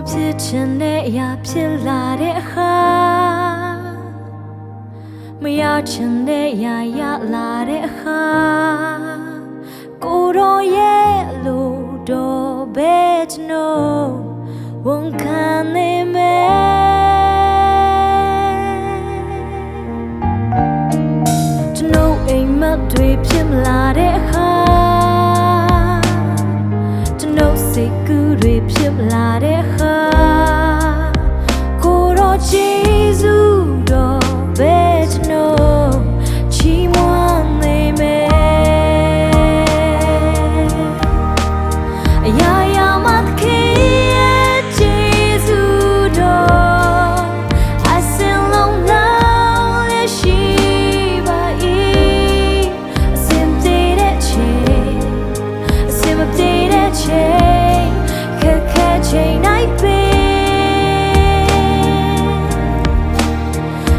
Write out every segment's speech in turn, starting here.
ဖြစ်ချင်တဲ့အရာဖြစ်လာတဲ့အခါမရချင်တဲ့အရာရလာတဲ့အခါကိုယ်တော်ရဲ့လို့တော့ပဲကျွန်တော်ဝန်ခံနေမယ်ကျွန်တော်အိမ်မက်တွေဖြစ်မလာတဲ့အခါကျွန်တော်စိတ်ကူးတွေဖြစ်မလာတဲ့အခါကိုယ်တော်ယေရှုတော်ပဲကျွန်တော်ချီးမွမ်းနေမယ်အရာရာမှာသခင်ရဲ့ယေရှုတော်အစင်လုံးလုံးလေးရှိပါ၏အစင်ပြေတဲ့ချိန်အစင်မပြေတဲ့ချိန်ခက်ခဲချိန်တိုင်းပဲ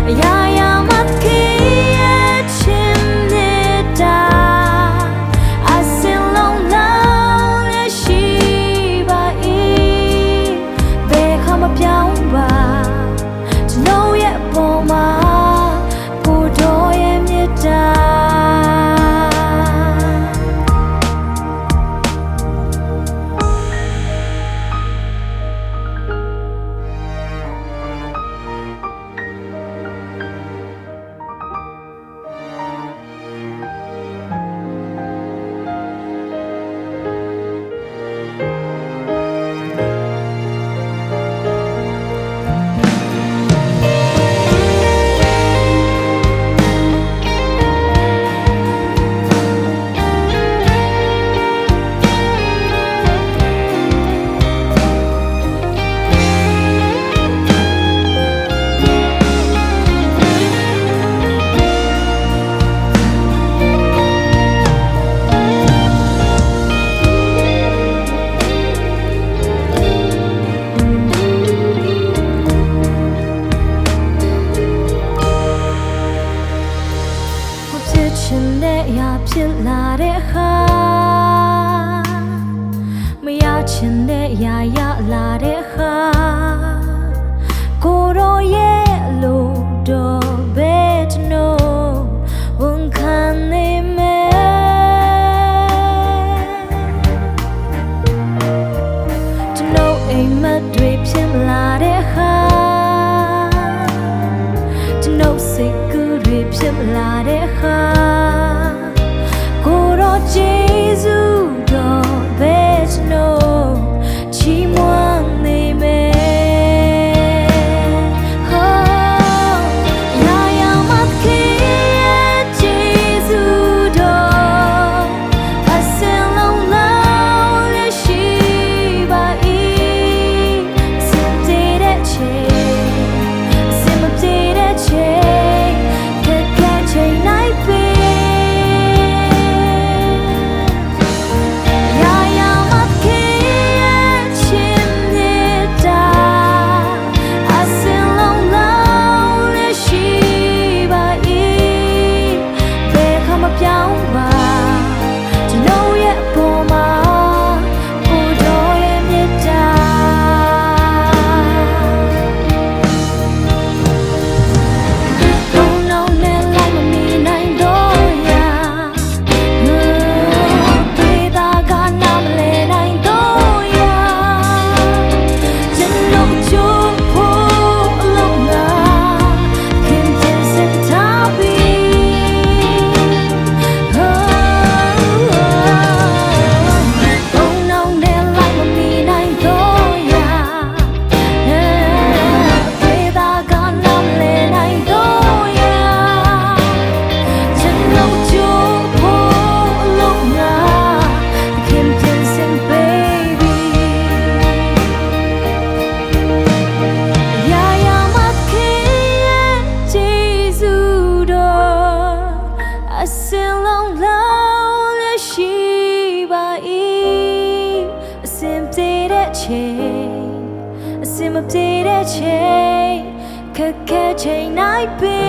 အရာရာမှာသခင်ရဲ့ချစ်မြတ်တာအစင်လုံးလုံးလေးရှိပါ၏ဘယ်ခါမှပြောင်းပါကျွန်တော်ရဲ့အပေါ်မှာကိုယ်တော်ရဲ့မြတ်တာဖြစ်လာတဲ့အခါမရချင်တဲ့အရာရလာတဲ့အခါကိုယ်တော်ရဲ့လို့တော့ပဲကျွန်တော်ဝန်ခံနေမယ်ကျွန်တော်အိမ်မက်တွေဖြစ်မလာတဲ့အခါကျွန်တော်စိတ်ကူးတွေဖြစ်မလာတဲ့အခါယေရှုတော်ပဲကျွန်တော်ချီးမွမ်းနေမယ်ရာရာမှာသခင်ရဲ့ယေရှုတော်အစင်လုံးလုံးလေးရှိပါ၏စင်ပြေတဲ့ချိန်စင်မပြေတဲ့ချိန်ခက်ခဲချိန်တိုင်းပဲအစင်မပြေတဲ့ချိန်ခက်ခဲချိန်တိုင်းပဲ